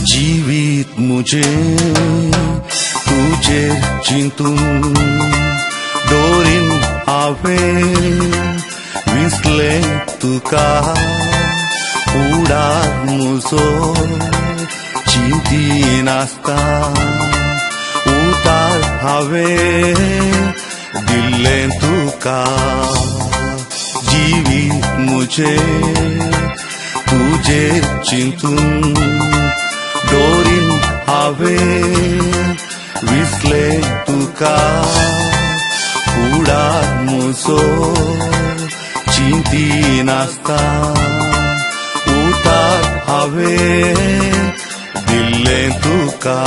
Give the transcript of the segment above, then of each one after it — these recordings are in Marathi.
जीवित मुझे तुझे चिंतून दोरीन हांवे विसले तुका उडार म्हजो चिंती नासता उतार हांवें दिल्लें तुका जीवित मुझे तुझे चिंतून दोरीन हांवें विसले तुका उडार म्हजो चिंती नासता उतार हांवें दिल्लें तुका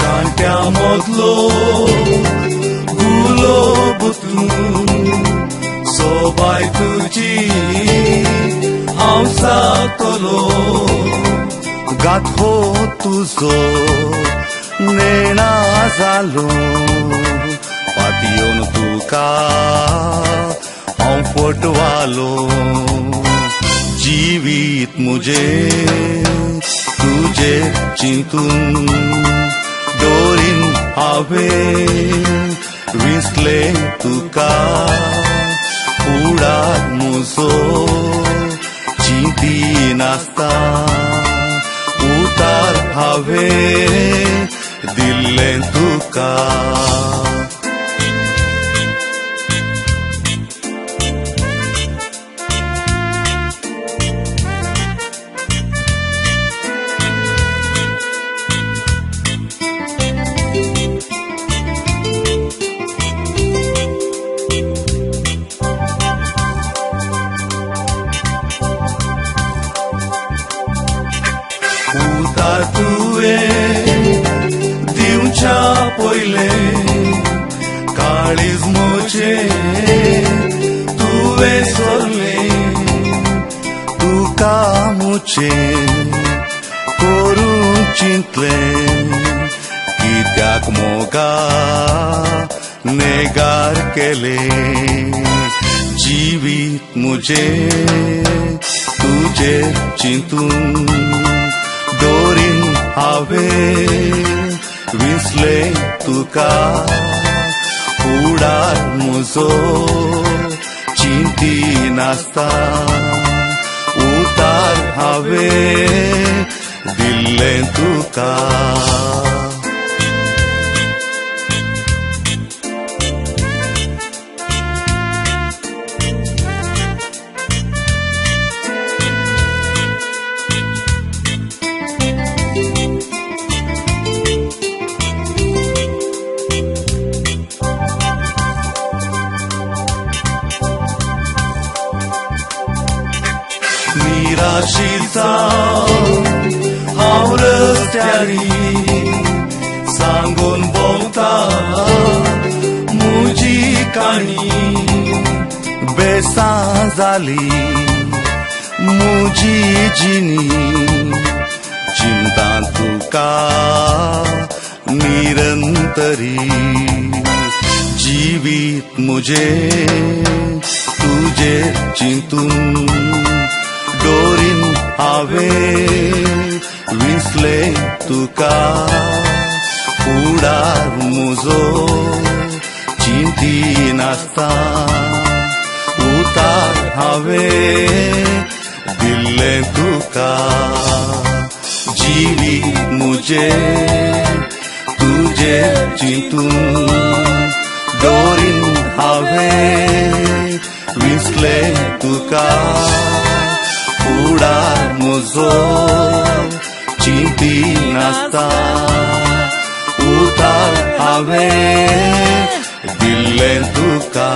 कांट्यामदलो गुलाब तूं सोबाय तुजी हांव साकलो गाठो तुजो नेणा जालो पातयेवन तुका हांव फटवालो जीवित मुझे तुझे चिंतून दोरीन हांवें विसले तुका उडार म्हजो चिंती नासता उतार हांवें दिल्लें तुका उतार तुवें दिवच्या पयलें काळीज म्हजें तुवें सोरलें तुका मुचें करून चिंतलें कित्याक मोगा नेगार केलें जीवित मुझे तुझे चिंतून दोरीन हांवें विसले तुका उडार म्हजो चिंती नासता उतार हांवें दिल्लें तुका निराशीचा हांव रस्त्यारी सांगून भोंवता म्हजी काणी बेसां जाली म्हजी जिणी चिंता तुका निरंतरी जीवित मुझे तुझे चिंतून दोरीन हांवें विसले तुका उडार म्हजो चिंती नासता उतार हांवें दिल्लें तुका मुझे तुझे चिंतून दोरीन हांवें विसले तुका फुडार म्हजो चिंती नासता उतार हांवें दिल्लें तुका